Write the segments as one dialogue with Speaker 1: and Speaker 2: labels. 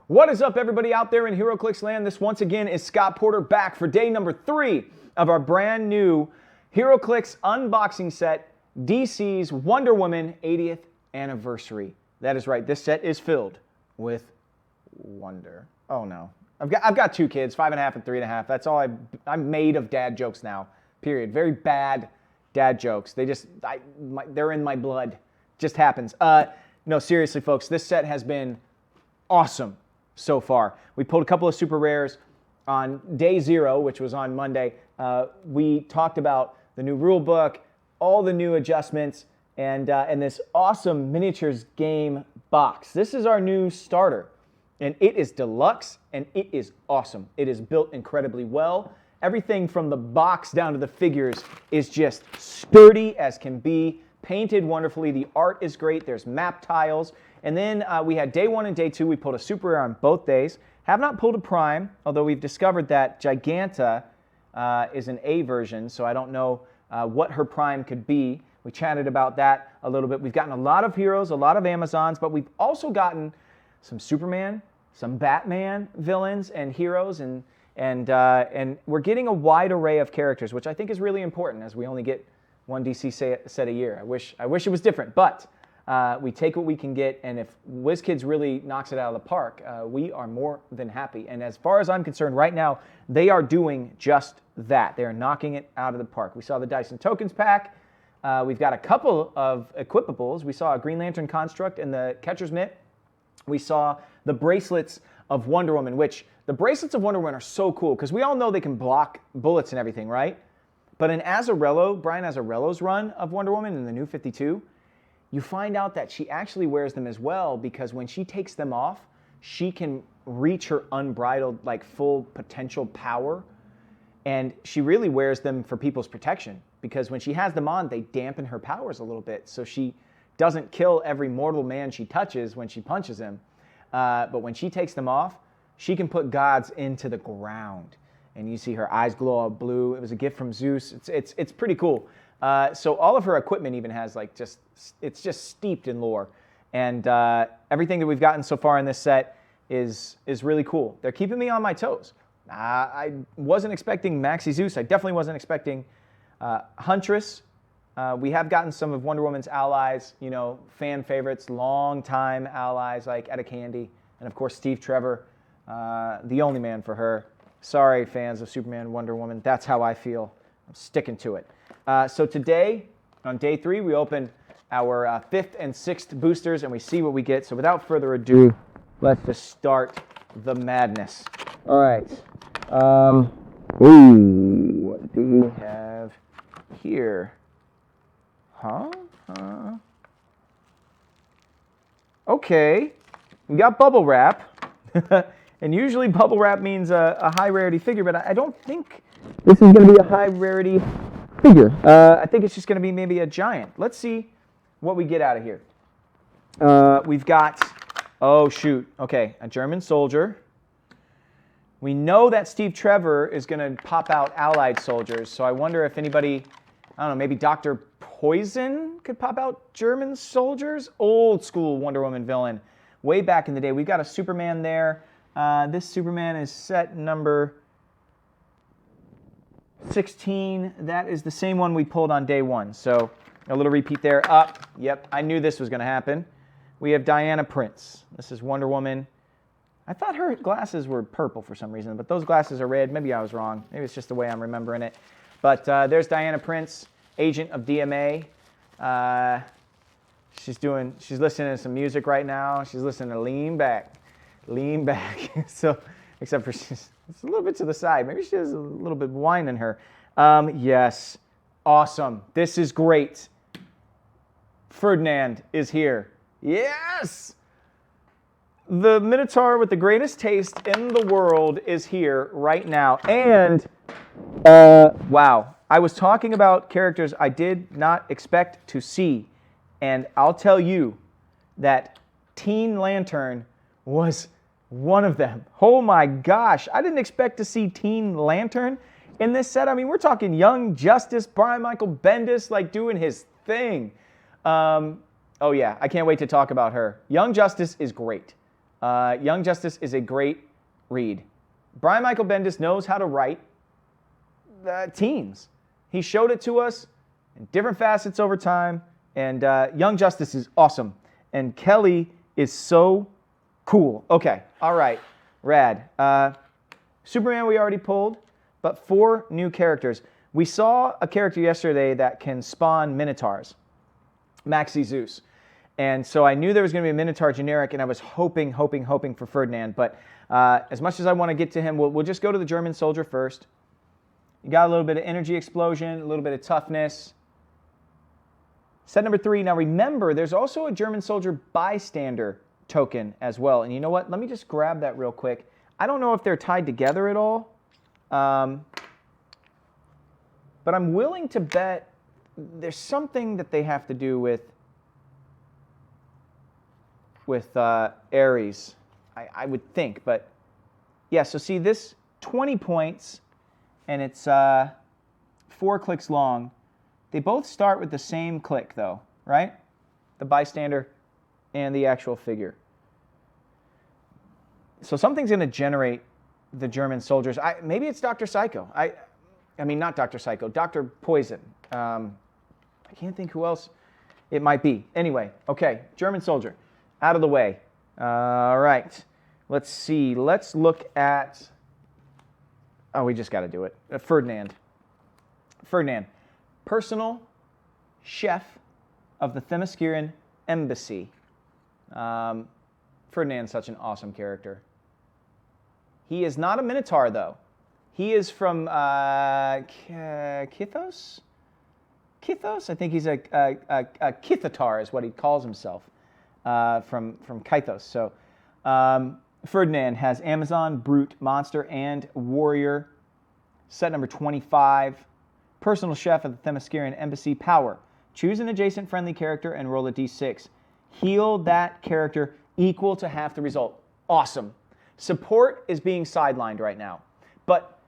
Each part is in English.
Speaker 1: What is up, everybody out there in HeroClix land? This once again is Scott Porter back for day number 3 of our brand new HeroClix unboxing set, DC's Wonder Woman 80th anniversary. That is right, this set is filled with wonder. Oh no, I've got 2 kids, 5.5 and 3.5. That's all I'm made of dad jokes now. Period. Very bad dad jokes. They're in my blood. Just happens. No, seriously, folks, this set has been awesome so far. We pulled a couple of super rares on day 0, which was on Monday. We talked about the new rule book, all the new adjustments, and this awesome miniatures game box. This is our new starter, and it is deluxe, and it is awesome. It is built incredibly well. Everything from the box down to the figures is just sturdy as can be, painted wonderfully. The art is great. There's map tiles. And then we had day 1 and day 2. We pulled a super rare on both days. Have not pulled a prime, although we've discovered that Giganta is an A version, so I don't know what her prime could be. We chatted about that a little bit. We've gotten a lot of heroes, a lot of Amazons, but we've also gotten some Superman, some Batman villains and heroes, and we're getting a wide array of characters, which I think is really important, as we only get one DC set a year. I wish it was different, but we take what we can get, and if WizKids really knocks it out of the park, we are more than happy. And as far as I'm concerned, right now, they are doing just that. They are knocking it out of the park. We saw the Dyson Tokens pack. We've got a couple of equipables. We saw a Green Lantern construct and the Catcher's Mitt. We saw the bracelets of Wonder Woman, which the bracelets of Wonder Woman are so cool, because we all know they can block bullets and everything, right? But in Brian Azzarello's run of Wonder Woman in the New 52, you find out that she actually wears them as well, because when she takes them off, she can reach her unbridled, like, full potential power. And she really wears them for people's protection, because when she has them on, they dampen her powers a little bit, so she doesn't kill every mortal man she touches when she punches him. But when she takes them off, she can put gods into the ground. And you see her eyes glow up blue. It was a gift from Zeus. It's pretty cool. So all of her equipment even has it's just steeped in lore. And everything that we've gotten so far in this set is really cool. They're keeping me on my toes. I wasn't expecting Maxi Zeus. I definitely wasn't expecting Huntress. We have gotten some of Wonder Woman's allies, fan favorites, long-time allies like Etta Candy, and of course Steve Trevor, the only man for her. Sorry, fans of Superman, Wonder Woman. That's how I feel. I'm sticking to it. So today, on day 3, we open our 5th and 6th boosters, and we see what we get. So without further ado, let's just start the madness. All right. What do we have here? Okay. We got bubble wrap. And usually bubble wrap means a high rarity figure, but I don't think this is going to be a high rarity figure. I think it's just going to be maybe a giant. Let's see what we get out of here. We've got, oh shoot, okay, a German soldier. We know that Steve Trevor is going to pop out allied soldiers, so I wonder if anybody, I don't know, maybe Dr. Poison could pop out German soldiers? Old school Wonder Woman villain, way back in the day. We've got a Superman there. This Superman is set number 16. That is the same one we pulled on day 1. So a little repeat there. Yep, I knew this was going to happen. We have Diana Prince. This is Wonder Woman. I thought her glasses were purple for some reason, but those glasses are red. Maybe I was wrong. Maybe it's just the way I'm remembering it. But there's Diana Prince, agent of DMA. She's listening to some music right now. She's listening to Lean Back. So, except for it's a little bit to the side. Maybe she has a little bit of wine in her. Yes, awesome. This is great. Ferdinand is here. Yes! The Minotaur with the greatest taste in the world is here right now. And, wow. I was talking about characters I did not expect to see. And I'll tell you that Teen Lantern was one of them. Oh my gosh. I didn't expect to see Teen Lantern in this set. I mean, we're talking Young Justice, Brian Michael Bendis, like doing his thing. Oh yeah, I can't wait to talk about her. Young Justice is great. Young Justice is a great read. Brian Michael Bendis knows how to write teens. He showed it to us in different facets over time, and Young Justice is awesome. And Kelly is so cool. Okay, all right, rad. Superman we already pulled, but 4 new characters. We saw a character yesterday that can spawn Minotaurs, Maxi Zeus. And so I knew there was going to be a Minotaur generic, and I was hoping for Ferdinand. But as much as I want to get to him, we'll just go to the German soldier first. You got a little bit of energy explosion, a little bit of toughness. Set number 3. Now remember, there's also a German soldier bystander token as well. And you know what? Let me just grab that real quick. I don't know if they're tied together at all. But I'm willing to bet there's something that they have to do with Ares, I would think. But yeah, so see this 20 points, and it's 4 clicks long. They both start with the same click, though, right? The bystander and the actual figure. So something's going to generate the German soldiers. Maybe it's Dr. Psycho. I mean, not Dr. Psycho, Dr. Poison. I can't think who else it might be. Anyway, okay, German soldier, out of the way. All right, let's see. Let's look at, oh, we just got to do it. Ferdinand. Personal chef of the Themysciran Embassy. Ferdinand's such an awesome character. He is not a Minotaur, though. He is from Kithos? Kithos? I think he's a Kithatar is what he calls himself, from Kythos. So Ferdinand has Amazon, Brute, Monster, and Warrior. Set number 25. Personal chef of the Themysciran Embassy. Power. Choose an adjacent friendly character and roll a d6. Heal that character equal to half the result. Awesome. Support is being sidelined right now. But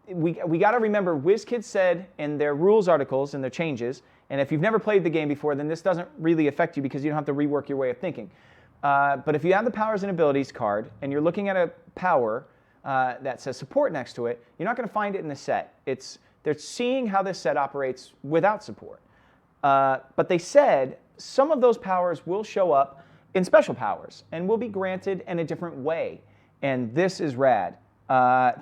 Speaker 1: we got to remember, WizKids said in their rules articles and their changes, and if you've never played the game before, then this doesn't really affect you because you don't have to rework your way of thinking. But if you have the powers and abilities card, and you're looking at a power that says support next to it, you're not going to find it in the set. They're seeing how this set operates without support. But they said some of those powers will show up in special powers and will be granted in a different way. And this is rad.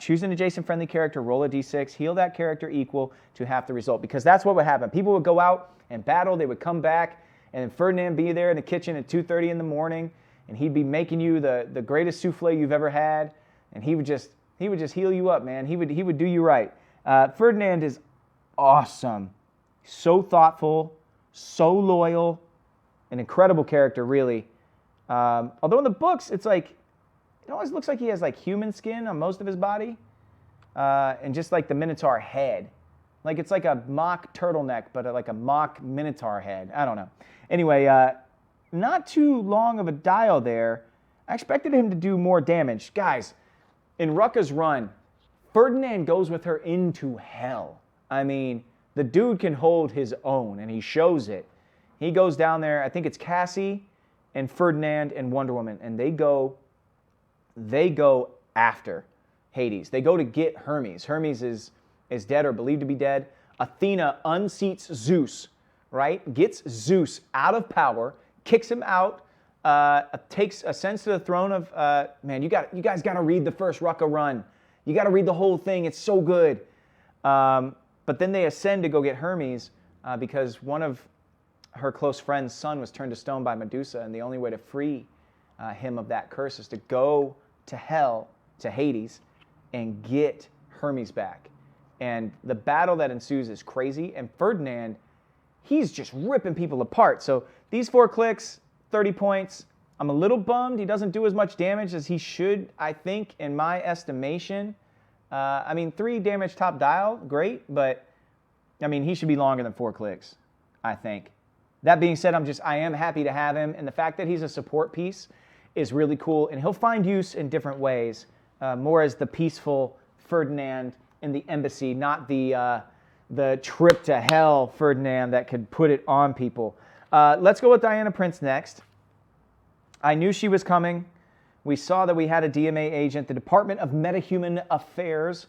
Speaker 1: Choose an adjacent friendly character, roll a d6, heal that character equal to half the result. Because that's what would happen. People would go out and battle, they would come back, and then Ferdinand be there in the kitchen at 2:30 in the morning, and he'd be making you the greatest souffle you've ever had, and he would just heal you up, man. He would do you right. Ferdinand is awesome. So thoughtful, so loyal, an incredible character, really. Although in the books, it's like, it always looks like he has like human skin on most of his body, and just like the Minotaur head. Like it's like a mock turtleneck, but like a mock Minotaur head. I don't know. Anyway, not too long of a dial there. I expected him to do more damage. Guys, in Rucka's run, Ferdinand goes with her into hell. I mean, the dude can hold his own, and he shows it. He goes down there, I think it's Cassie and Ferdinand and Wonder Woman, and they go after Hades. They go to get Hermes. Hermes is dead or believed to be dead. Athena unseats Zeus, right? Gets Zeus out of power, kicks him out, ascends to the throne of, man, you guys got to read the first Rucka run. You got to read the whole thing. It's so good. But then they ascend to go get Hermes because one of her close friend's son was turned to stone by Medusa, and the only way to free him of that curse is to go to hell, to Hades, and get Hermes back. And the battle that ensues is crazy, and Ferdinand, he's just ripping people apart. So these 4 clicks, 30 points. I'm a little bummed he doesn't do as much damage as he should, I think, in my estimation. I mean, 3 damage top dial, great, but I mean, he should be longer than 4 clicks, I think. That being said, I am happy to have him, and the fact that he's a support piece is really cool, and he'll find use in different ways, more as the peaceful Ferdinand in the embassy, not the trip to hell Ferdinand that could put it on people. Let's go with Diana Prince next. I knew she was coming We saw that we had a DMA agent, the Department of Metahuman Affairs,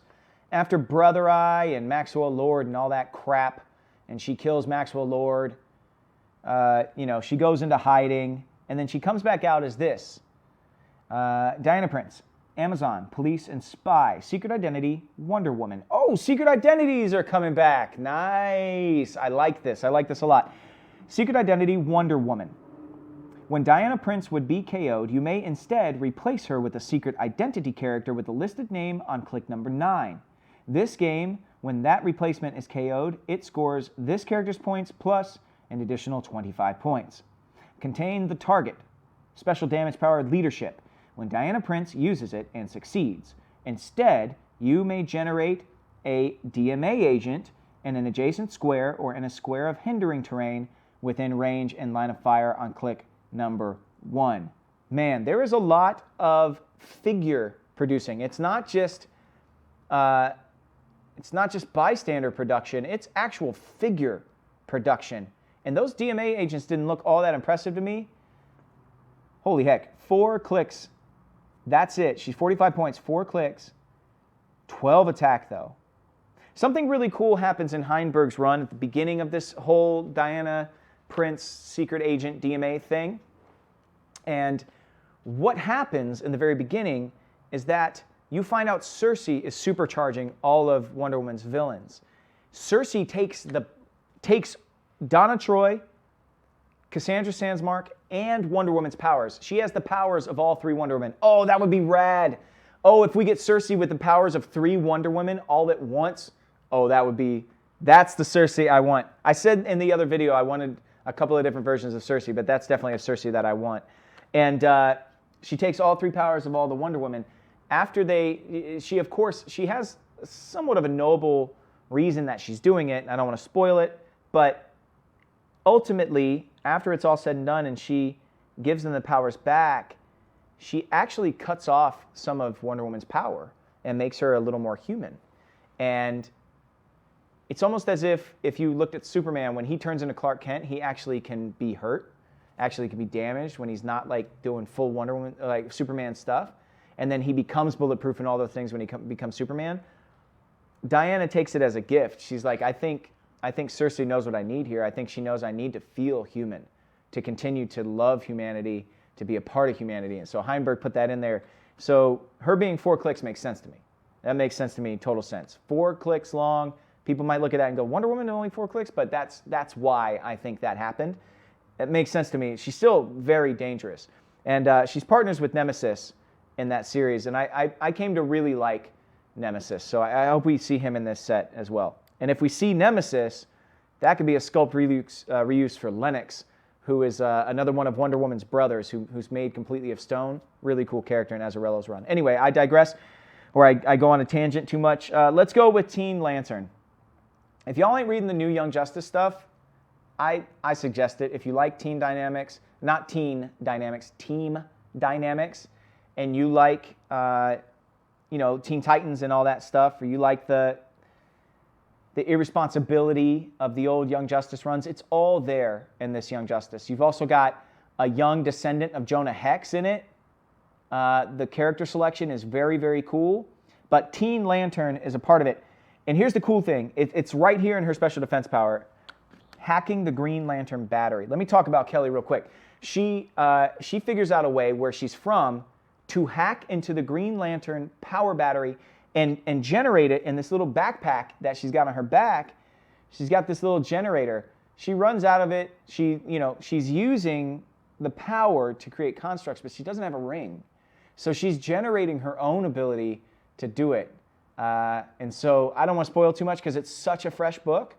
Speaker 1: after Brother Eye and Maxwell Lord and all that crap, and she kills Maxwell Lord. She goes into hiding, and then she comes back out as this. Diana Prince, Amazon, Police and Spy, Secret Identity, Wonder Woman. Oh, Secret Identities are coming back. Nice. I like this. I like this a lot. Secret Identity, Wonder Woman. When Diana Prince would be KO'd, you may instead replace her with a Secret Identity character with the listed name on click number 9. This game, when that replacement is KO'd, it scores this character's points plus an additional 25 points. Contain the target. Special damage power leadership. When Diana Prince uses it and succeeds, instead, you may generate a DMA agent in an adjacent square or in a square of hindering terrain within range and line of fire on click number 1. Man, there is a lot of figure producing. It's not just bystander production, it's actual figure production. And those DMA agents didn't look all that impressive to me. Holy heck, 4 clicks. That's it. She's 45 points, 4 clicks, 12 attack though. Something really cool happens in Heinberg's run at the beginning of this whole Diana Prince secret agent DMA thing. And what happens in the very beginning is that you find out Circe is supercharging all of Wonder Woman's villains. Circe takes Donna Troy, Cassandra Sandsmark, and Wonder Woman's powers. She has the powers of all 3 Wonder Women. Oh, that would be rad. Oh, if we get Circe with the powers of 3 Wonder Women all at once, oh, that's the Circe I want. I said in the other video I wanted a couple of different versions of Circe, but that's definitely a Circe that I want. And she takes all 3 powers of all the Wonder Women. After she has somewhat of a noble reason that she's doing it. I don't want to spoil it, but ultimately, after it's all said and done and she gives them the powers back, she actually cuts off some of Wonder Woman's power and makes her a little more human. And it's almost as if you looked at Superman, when he turns into Clark Kent, he actually can be hurt, actually can be damaged when he's not like doing full Wonder Woman, like Superman stuff. And then he becomes bulletproof and all those things when he becomes Superman. Diana takes it as a gift. She's like, I think Circe knows what I need here. I think she knows I need to feel human, to continue to love humanity, to be a part of humanity. And so Heinberg put that in there. So her being 4 clicks makes sense to me. That makes sense to me, total sense. 4 clicks long. People might look at that and go, Wonder Woman only 4 clicks? But that's why I think that happened. It makes sense to me. She's still very dangerous. And she's partners with Nemesis in that series. And I came to really like Nemesis. So I hope we see him in this set as well. And if we see Nemesis, that could be a sculpt reuse for Lennox, who is another one of Wonder Woman's brothers who's made completely of stone. Really cool character in Azzarello's run. Anyway, I digress, or I go on a tangent too much. Let's go with Teen Lantern. If y'all ain't reading the new Young Justice stuff, I suggest it. If you like Teen Dynamics, not Teen Dynamics, Team Dynamics, and you like Teen Titans and all that stuff, or you like the irresponsibility of the old Young Justice runs, it's all there in this Young Justice. You've also got a young descendant of Jonah Hex in it. The character selection is very, very cool, but Teen Lantern is a part of it. And here's the cool thing. It's right here in her special defense power, hacking the Green Lantern battery. Let me talk about Kelly real quick. She figures out a way where she's from to hack into the Green Lantern power battery and generate it in this little backpack that she's got on her back. She's got this little generator. She runs out of it. She's using the power to create constructs, but she doesn't have a ring. So she's generating her own ability to do it. And so I don't want to spoil too much because it's such a fresh book,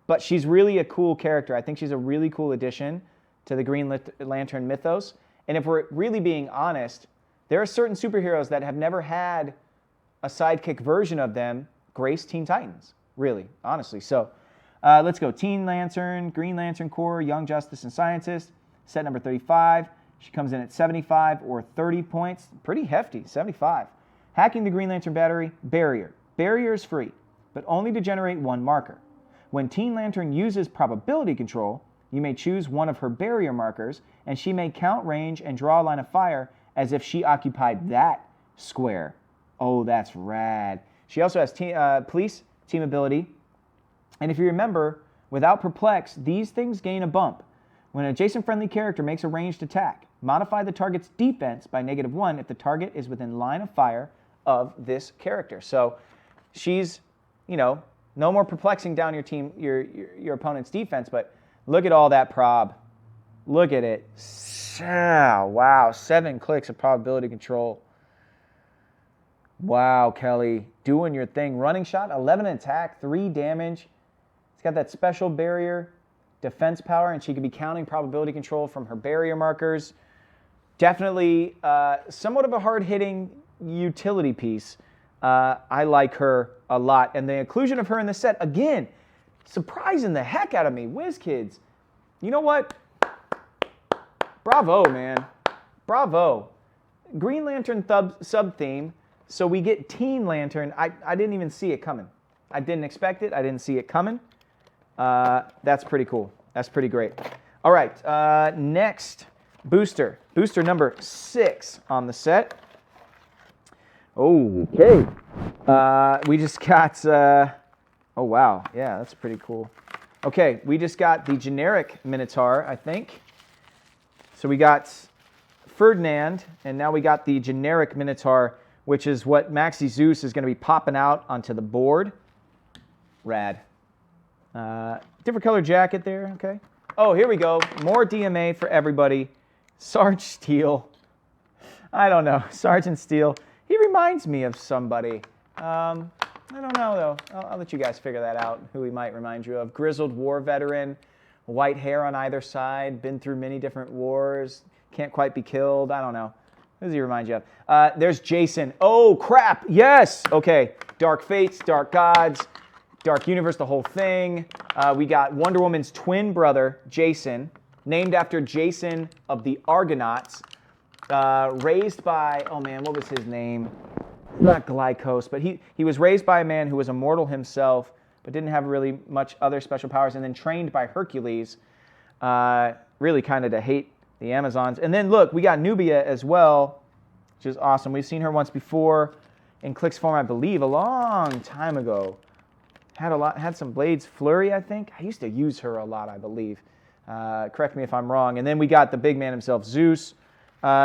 Speaker 1: but she's really a cool character. I think she's a really cool addition to the Green Lantern mythos. And if we're really being honest, there are certain superheroes that have never had a sidekick version of them grace Teen Titans, really, honestly. So let's go. Teen Lantern, Green Lantern Corps, Young Justice and Scientist, set number 35. She comes in at 75 or 30 points. Pretty hefty, 75. Hacking the Green Lantern battery, barrier. Barrier is free, but only to generate 1 marker. When Teen Lantern uses probability control, you may choose one of her barrier markers, and she may count range and draw a line of fire as if she occupied that square. Oh, that's rad. She also has police, team ability. And if you remember, without Perplex, these things gain a bump. When an adjacent-friendly character makes a ranged attack, modify the target's defense by -1 if the target is within line of fire of this character. So she's, no more perplexing down your opponent's defense, but look at all that prob. Look at it. Wow, 7 clicks of probability control. Wow, Kelly, doing your thing. Running shot, 11 attack, 3 damage. It's got that special barrier, defense power, and she could be counting probability control from her barrier markers. Definitely somewhat of a hard-hitting utility piece. I like her a lot. And the inclusion of her in the set, again, surprising the heck out of me. WizKids, you know what? Bravo, man. Bravo. Green Lantern sub-theme, so we get Teen Lantern. I didn't even see it coming. I didn't expect it. I didn't see it coming. That's pretty cool. That's pretty great. All right, next booster. Booster number 6 on the set. Okay. We just got, oh wow, yeah, that's pretty cool. Okay, we just got the generic Minotaur, I think. So we got Ferdinand, and now we got the generic Minotaur, which is what Maxi Zeus is going to be popping out onto the board. Rad. Different color jacket there, okay. Oh, here we go. More DMA for everybody. Sarge Steel. I don't know. Sergeant Steel. He reminds me of somebody. I don't know, though. I'll let you guys figure that out, who he might remind you of. Grizzled war veteran, white hair on either side, been through many different wars, can't quite be killed. I don't know. Who does he remind you of? There's Jason. Oh, crap. Yes. Okay. Dark Fates, Dark Gods, Dark Universe, the whole thing. We got Wonder Woman's twin brother, Jason, named after Jason of the Argonauts, raised by, oh man, what was his name? Not Glykos, but he was raised by a man who was immortal himself, but didn't have really much other special powers, and then trained by Hercules, really kind of to hate the Amazons. And then look, we got Nubia as well, which is awesome. We've seen her once before in Clix form, I believe, a long time ago. Had some Blades Flurry, I think. I used to use her a lot, I believe. Correct me if I'm wrong. And then we got the big man himself, Zeus.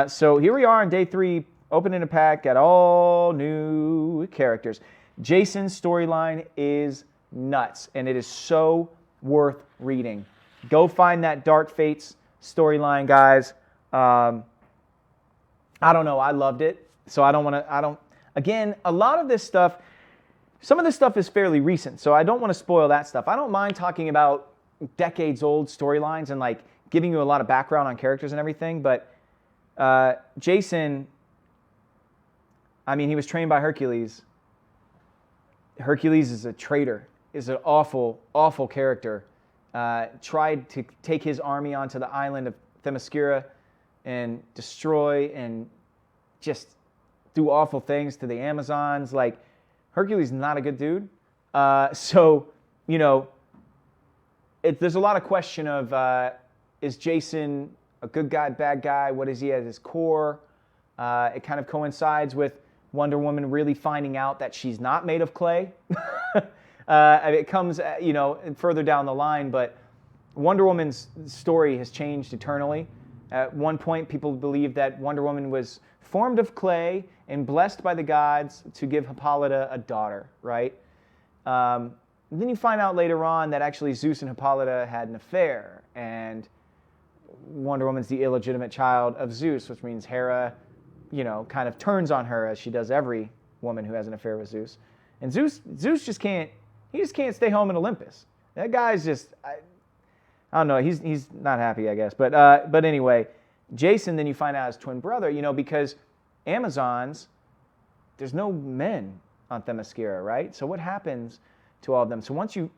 Speaker 1: So here we are on day 3, opening a pack, got all new characters. Jason's storyline is nuts, and it is so worth reading. Go find that Dark Fates storyline, guys. I don't know. I loved it. So again, a lot of this stuff, some of this stuff is fairly recent, so I don't want to spoil that stuff. I don't mind talking about decades old storylines and like giving you a lot of background on characters and everything, but Jason, I mean, he was trained by Hercules. Hercules is a traitor, is an awful, awful character. Tried to take his army onto the island of Themyscira and destroy and just do awful things to the Amazons. Like, Hercules is not a good dude. So, there's a lot of question of, is Jason a good guy, bad guy? What is he at his core? It kind of coincides with Wonder Woman really finding out that she's not made of clay. It comes, further down the line, but Wonder Woman's story has changed eternally. At one point, people believed that Wonder Woman was formed of clay and blessed by the gods to give Hippolyta a daughter, right? Then you find out later on that actually Zeus and Hippolyta had an affair, and Wonder Woman's the illegitimate child of Zeus, which means Hera, kind of turns on her, as she does every woman who has an affair with Zeus. And Zeus just can't stay home in Olympus. That guy's just, I don't know, he's not happy, I guess. But anyway, Jason, then you find out his twin brother, because Amazons, there's no men on Themyscira, right? So what happens to all of them? So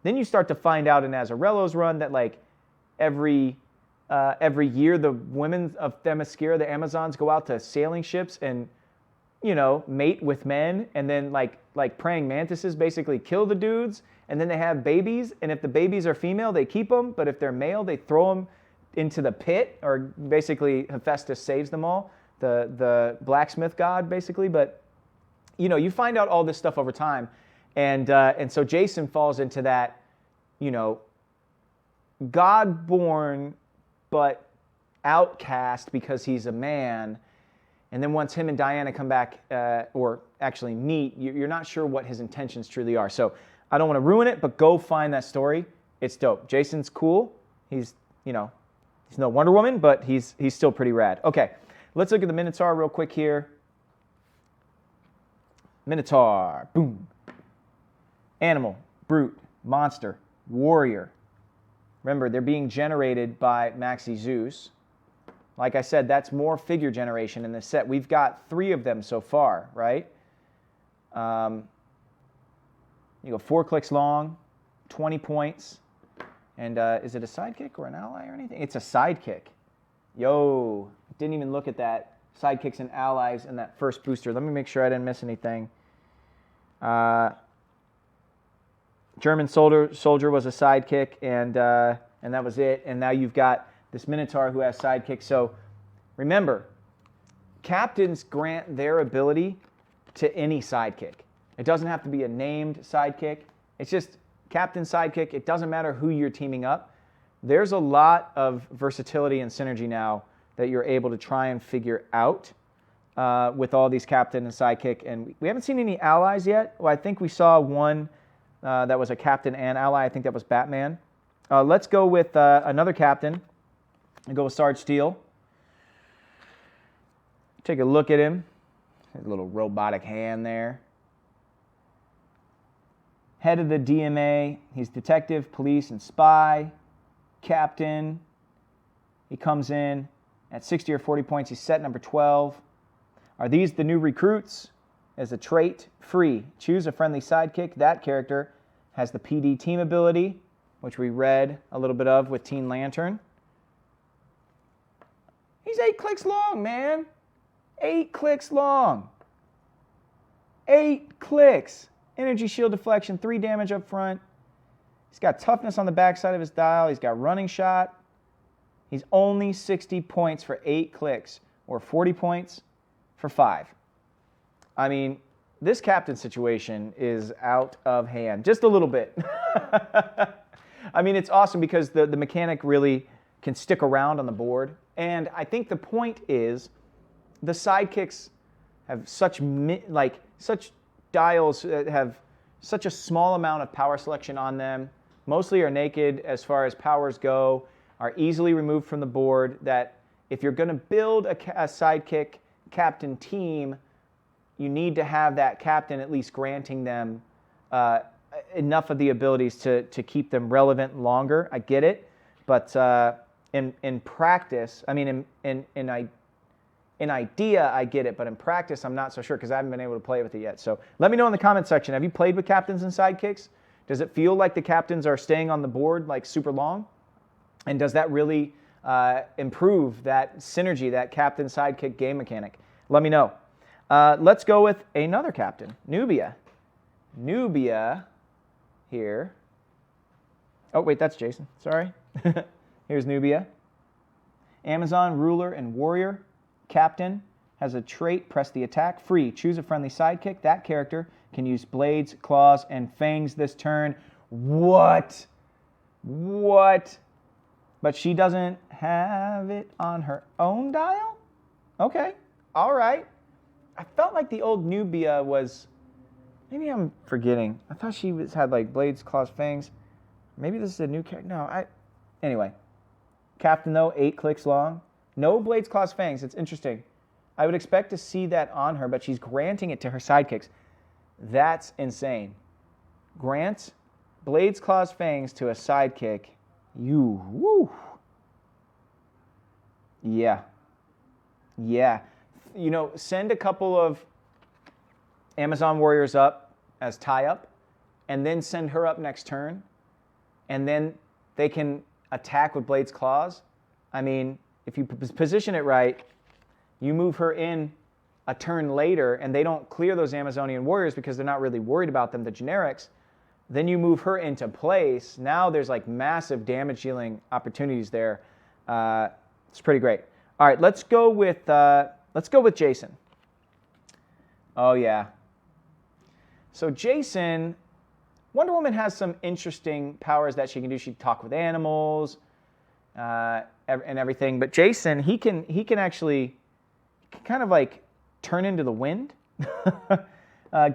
Speaker 1: then you start to find out in Azzarello's run that like every year the women of Themyscira, the Amazons, go out to sailing ships and mate with men, and then like praying mantises basically kill the dudes, and then they have babies, and if the babies are female, they keep them, but if they're male, they throw them into the pit, or basically Hephaestus saves them all. the blacksmith god, basically. But, you know, you find out all this stuff over time. And so Jason falls into that, you know, God-born but outcast because he's a man. And then once him and Diana come back, or actually meet, you're not sure what his intentions truly are. So I don't want to ruin it, but go find that story. It's dope. Jason's cool. He's, you know, he's no Wonder Woman, but he's still pretty rad. Okay, let's look at the Minotaur real quick here. Minotaur, boom. Animal, brute, monster, warrior. Remember, they're being generated by Maxi Zeus. Like I said, that's more figure generation in this set. We've got 3 of them so far, right? You go 4 clicks long, 20 points. And is it a sidekick or an ally or anything? It's a sidekick. Yo, didn't even look at that. Sidekicks and allies in that first booster. Let me make sure I didn't miss anything. German soldier was a sidekick, and that was it. And now you've got this Minotaur who has sidekicks. So remember, captains grant their ability to any sidekick. It doesn't have to be a named sidekick. It's just captain sidekick. It doesn't matter who you're teaming up. There's a lot of versatility and synergy now that you're able to try and figure out with all these captain and sidekick. And we haven't seen any allies yet. Well, I think we saw one that was a captain and ally. I think that was Batman. Let's go with another captain and go with Sarge Steel. Take a look at him. His little robotic hand there. Head of the DMA. He's detective, police, and spy. Captain. He comes in at 60 or 40 points. He's set number 12. Are these the new recruits? As a trait, free. Choose a friendly sidekick. That character has the PD team ability, which we read a little bit of with Teen Lantern. He's 8 clicks long, man. 8 clicks long. 8 clicks. Energy shield deflection, 3 damage up front. He's got toughness on the backside of his dial. He's got running shot. He's only 60 points for 8 clicks, or 40 points for 5. I mean, this captain situation is out of hand, just a little bit. I mean, it's awesome because the mechanic really can stick around on the board. And I think the point is the sidekicks have such dials that have such a small amount of power selection on them, mostly are naked as far as powers go, are easily removed from the board, that if you're going to build a sidekick captain team, you need to have that captain at least granting them enough of the abilities to keep them relevant longer. I get it, but in practice, I mean, in idea, I get it, but in practice, I'm not so sure because I haven't been able to play with it yet. So let me know in the comment section, have you played with captains and sidekicks? Does it feel like the captains are staying on the board like super long? And does that really improve that synergy, that captain-sidekick game mechanic? Let me know. Let's go with another captain, Nubia. Nubia here. Oh, wait, that's Jason. Sorry. Here's Nubia. Amazon, ruler, and warrior. Captain has a trait, press the attack. Free, choose a friendly sidekick. That character can use blades, claws, and fangs this turn. What? What? But she doesn't have it on her own dial? Okay, all right. I felt like the old Nubia was, maybe I'm forgetting. I thought she had like blades, claws, fangs. Maybe this is a new character. No, anyway. Captain though, 8 clicks long. No blades, claws, fangs. It's interesting. I would expect to see that on her, but she's granting it to her sidekicks. That's insane. Grants blades, claws, fangs to a sidekick. Woo. Yeah. Yeah. You know, send a couple of Amazon warriors up as tie-up, and then send her up next turn, and then they can attack with blades, claws. I mean, if you position it right, you move her in a turn later, and they don't clear those Amazonian warriors because they're not really worried about them, the generics. Then you move her into place. Now there's like massive damage dealing opportunities there. It's pretty great. All right, let's go with let's go with Jason. Oh, yeah. So Jason, Wonder Woman has some interesting powers that she can do. She can talk with animals and everything. But Jason, he can actually kind of like turn into the wind.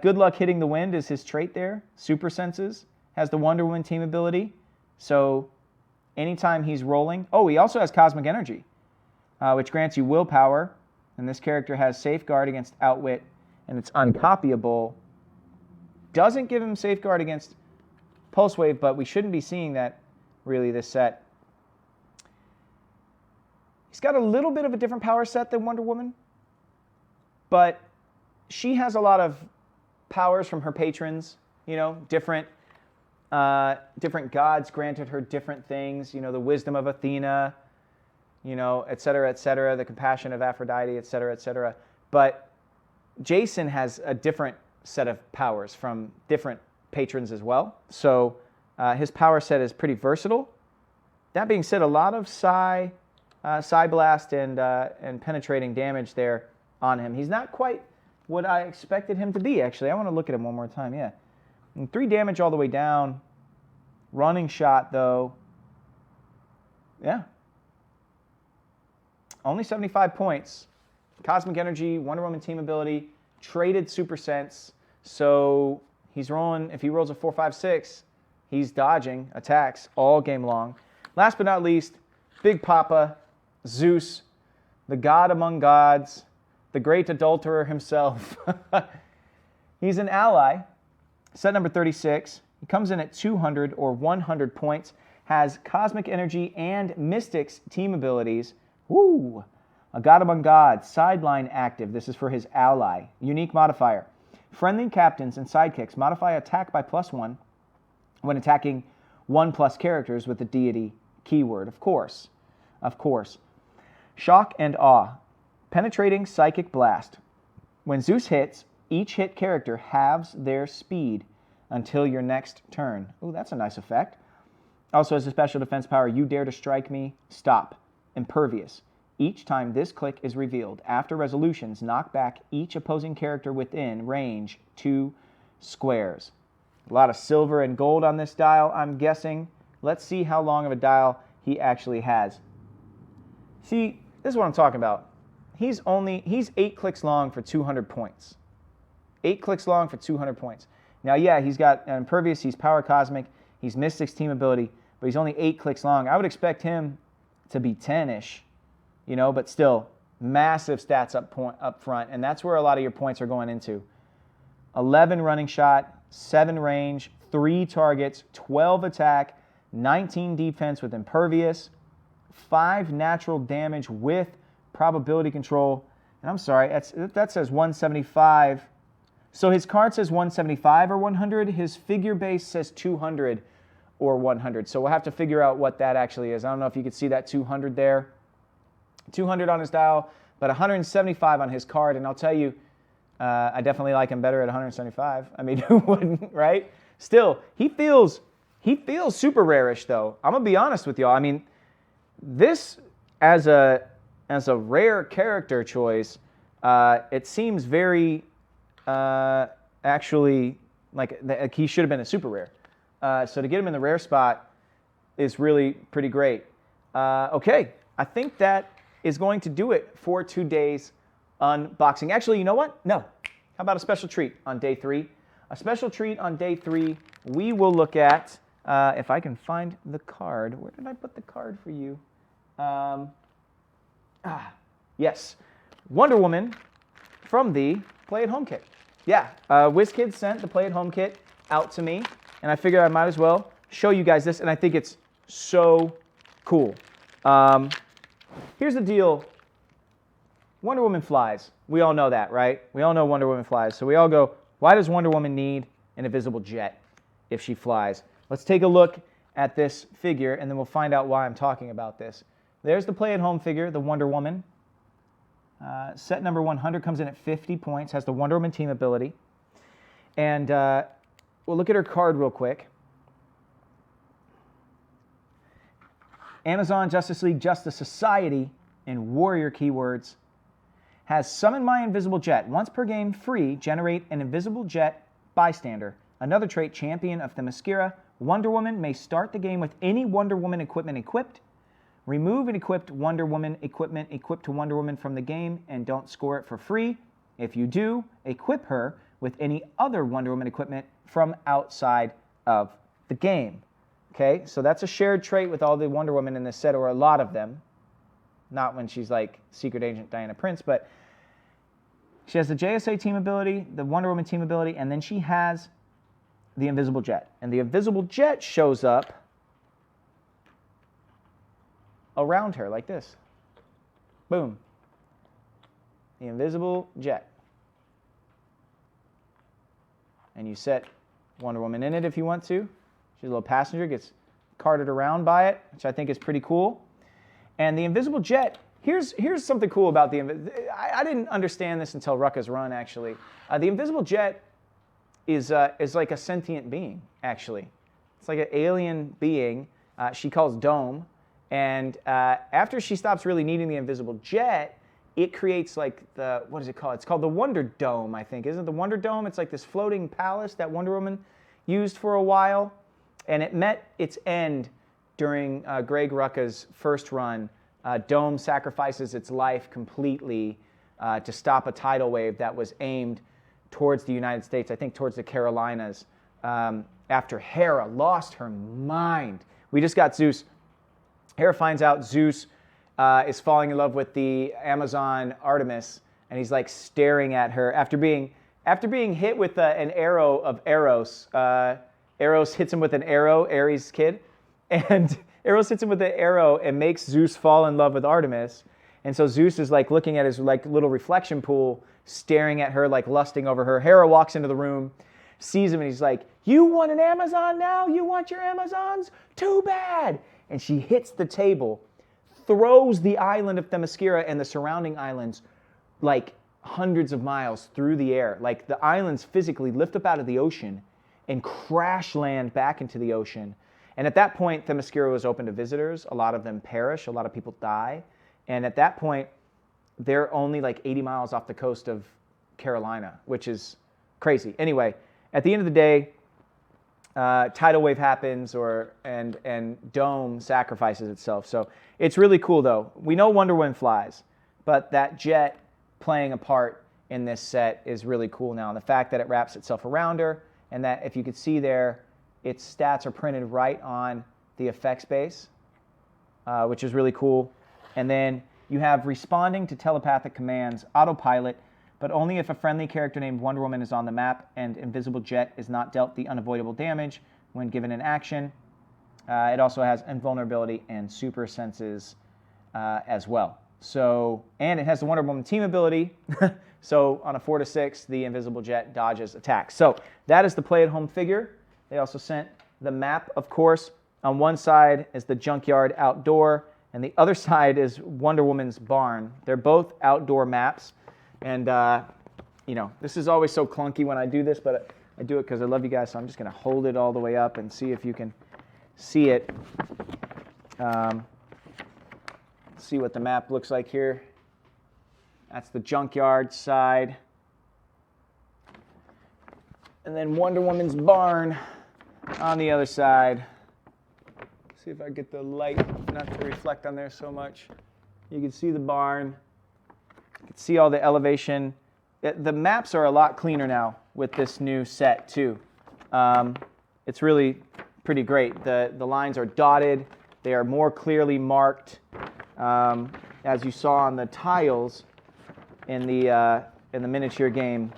Speaker 1: Good luck hitting the wind is his trait there. Super senses. Has the Wonder Woman team ability. So anytime he's rolling. Oh, he also has cosmic energy, which grants you willpower. And this character has safeguard against outwit, and it's uncopyable. Doesn't give him safeguard against pulse wave, but we shouldn't be seeing that really this set. He's got a little bit of a different power set than Wonder Woman, but she has a lot of powers from her patrons, you know, different gods granted her different things, you know, the wisdom of Athena, you know, et cetera, the compassion of Aphrodite, et cetera. But Jason has a different set of powers from different patrons as well. So his power set is pretty versatile. That being said, a lot of Psy Blast and penetrating damage there on him. He's not quite what I expected him to be, actually. I want to look at him one more time, yeah. And 3 damage all the way down. Running shot, though. Yeah. Only 75 points. Cosmic Energy, Wonder Woman team ability, traded Super Sense. So he's rolling, if he rolls a 4, 5, 6, he's dodging attacks all game long. Last but not least, Big Papa, Zeus, the god among gods, the great adulterer himself. He's an ally. Set number 36. He comes in at 200 or 100 points. Has Cosmic Energy and Mystics team abilities. Woo! A god among gods. Sideline active. This is for his ally. Unique modifier. Friendly captains and sidekicks modify attack by +1 when attacking 1+ characters with the deity keyword. Of course. Shock and awe. Penetrating psychic blast. When Zeus hits, each hit character halves their speed until your next turn. Ooh, that's a nice effect. Also has a special defense power. You dare to strike me, stop. Impervious. Each time this click is revealed, after resolutions, knock back each opposing character within range 2 squares. A lot of silver and gold on this dial, I'm guessing. Let's see how long of a dial he actually has. See, this is what I'm talking about. He's 8 clicks long for 200 points. 8 clicks long for 200 points. Now, yeah, he's got Impervious, he's Power Cosmic, he's Mystic's team ability, but he's only 8 clicks long. I would expect him to be 10-ish, you know, but still, massive stats up front, and that's where a lot of your points are going into. 11 running shot, 7 range, 3 targets, 12 attack, 19 defense with Impervious, 5 natural damage with probability control. And I'm sorry, that says 175. So his card says 175 or 100. His figure base says 200 or 100. So we'll have to figure out what that actually is. I don't know if you could see that 200 there. 200 on his dial, but 175 on his card. And I'll tell you, I definitely like him better at 175. I mean, who wouldn't, right? Still, he feels super rare-ish, though. I'm going to be honest with y'all. I mean, this, as a rare character choice, it seems very, actually, like he should have been a super rare. So to get him in the rare spot is really pretty great. Okay, I think that is going to do it for today's unboxing. Actually, you know what? No. How about a special treat on day 3? A special treat on day 3, we will look at, if I can find the card. Where did I put the card for you? Yes. Wonder Woman from the Play at Home kit. Yeah, WizKids sent the Play at Home kit out to me, and I figured I might as well show you guys this, and I think it's so cool. Here's the deal. Wonder Woman flies. We all know that, right? We all know Wonder Woman flies. So we all go, why does Wonder Woman need an invisible jet if she flies? Let's take a look at this figure, and then we'll find out why I'm talking about this. There's the Play at Home figure, the Wonder Woman. Set number 100 comes in at 50 points, has the Wonder Woman team ability. And we'll look at her card real quick. Amazon, Justice League, Justice Society, and Warrior keywords. has Summon My Invisible Jet. Once per game, free, generate an Invisible Jet bystander. Another trait, Champion of Themyscira. Wonder Woman may start the game with any Wonder Woman equipment equipped. Remove an equipped Wonder Woman equipment equipped to Wonder Woman from the game and don't score it for free. If you do, equip her with any other Wonder Woman equipment from outside of the game. Okay, so that's a shared trait with all the Wonder Woman in this set, or a lot of them. Not when she's like Secret Agent Diana Prince, but she has the JSA team ability, the Wonder Woman team ability, and then she has the Invisible Jet. And the Invisible Jet shows up around her like this. Boom. The Invisible Jet. And you set Wonder Woman in it if you want to. She's a little passenger, gets carted around by it, which I think is pretty cool. And the Invisible Jet, here's something cool about the I didn't understand this until Rucka's run, actually. The Invisible Jet is like a sentient being, actually. It's like an alien being she calls Dome. And after she stops really needing the Invisible Jet, it creates like the, what is it called? It's called the Wonder Dome, I think. Isn't it the Wonder Dome? It's like this floating palace that Wonder Woman used for a while. And it met its end during Greg Rucka's first run. Dome sacrifices its life completely to stop a tidal wave that was aimed towards the United States, I think towards the Carolinas, after Hera lost her mind. We just got Zeus. Hera finds out Zeus is falling in love with the Amazon Artemis, and he's like staring at her after being hit with an arrow of Eros. Eros hits him with an arrow, Ares' kid, and Eros hits him with an arrow and makes Zeus fall in love with Artemis. And so Zeus is like looking at his like little reflection pool, staring at her, like lusting over her. Hera walks into the room, sees him, and he's like, "You want an Amazon now? You want your Amazons? Too bad!" And she hits the table, throws the island of Themyscira and the surrounding islands like hundreds of miles through the air. Like the islands physically lift up out of the ocean and crash land back into the ocean. And at that point, Themyscira was open to visitors. A lot of them perish. A lot of people die. And at that point, they're only like 80 miles off the coast of Carolina, which is crazy. Anyway, at the end of the day, tidal wave happens, and Dome sacrifices itself. So it's really cool, though. We know Wonder Woman flies, but that jet playing a part in this set is really cool now. And the fact that it wraps itself around her, and that if you could see there, its stats are printed right on the effects base, which is really cool. And then you have responding to telepathic commands, autopilot, but only if a friendly character named Wonder Woman is on the map and Invisible Jet is not dealt the unavoidable damage when given an action. It also has invulnerability and super senses as well. So, and it has the Wonder Woman team ability. So on a 4 to 6, the Invisible Jet dodges attacks. So that is the play-at-home figure. They also sent the map, of course. On one side is the Junkyard Outdoor, and the other side is Wonder Woman's Barn. They're both outdoor maps. And, you know, this is always so clunky when I do this, but I do it because I love you guys, so I'm just going to hold it all the way up and see if you can see it. See what the map looks like here. That's the Junkyard side. And then Wonder Woman's Barn on the other side. See if I get the light not to reflect on there so much. You can see the barn. You can see all the elevation. The maps are a lot cleaner now with this new set too. It's really pretty great. The lines are dotted. They are more clearly marked, as you saw on the tiles in the miniature game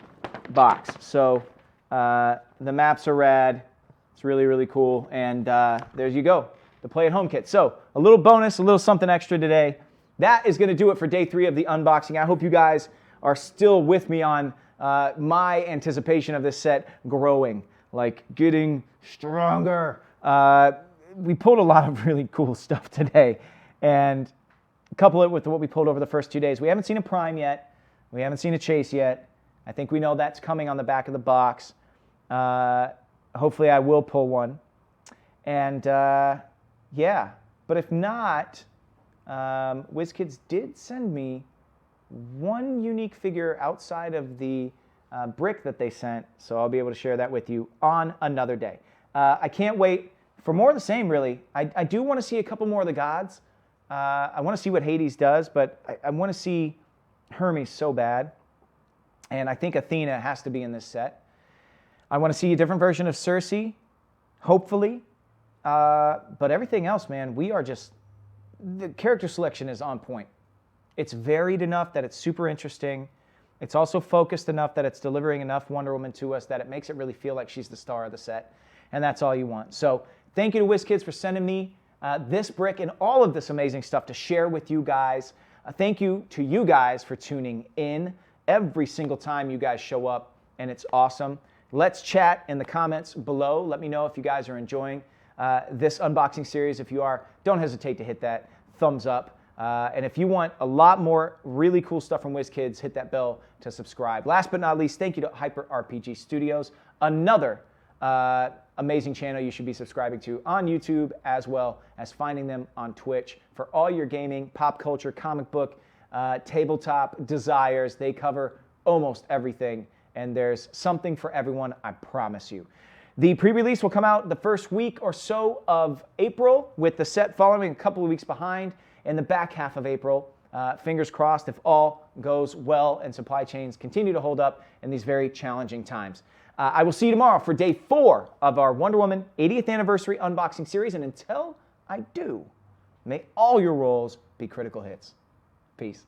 Speaker 1: box. So the maps are rad. It's really, really cool. And there you go, the play-at-home kit. So a little bonus, a little something extra today. That is going to do it for day 3 of the unboxing. I hope you guys are still with me on my anticipation of this set growing, like getting stronger. We pulled a lot of really cool stuff today, and couple it with what we pulled over the first 2 days. We haven't seen a Prime yet. We haven't seen a Chase yet. I think we know that's coming on the back of the box. Hopefully I will pull one. And yeah, but if not, WizKids did send me one unique figure outside of the brick that they sent, so I'll be able to share that with you on another day. I can't wait for more of the same, really. I do want to see a couple more of the gods. I want to see what Hades does, but I want to see Hermes so bad. And I think Athena has to be in this set. I want to see a different version of Circe, hopefully. But everything else, man, the character selection is on point. It's varied enough that it's super interesting. It's also focused enough that it's delivering enough Wonder Woman to us that it makes it really feel like she's the star of the set. And that's all you want. So thank you to WizKids for sending me this brick and all of this amazing stuff to share with you guys. Thank you to you guys for tuning in every single time you guys show up, and it's awesome. Let's chat in the comments below. Let me know if you guys are enjoying this unboxing series. If you are, don't hesitate to hit that thumbs up. And if you want a lot more really cool stuff from WizKids, hit that bell to subscribe. Last but not least, thank you to Hyper RPG Studios, another amazing channel you should be subscribing to on YouTube, as well as finding them on Twitch for all your gaming, pop culture, comic book, tabletop desires. They cover almost everything, and there's something for everyone, I promise you. The pre-release will come out the first week or so of April, with the set following a couple of weeks behind in the back half of April. Fingers crossed if all goes well and supply chains continue to hold up in these very challenging times. I will see you tomorrow for day 4 of our Wonder Woman 80th anniversary unboxing series. And until I do, may all your rolls be critical hits. Peace.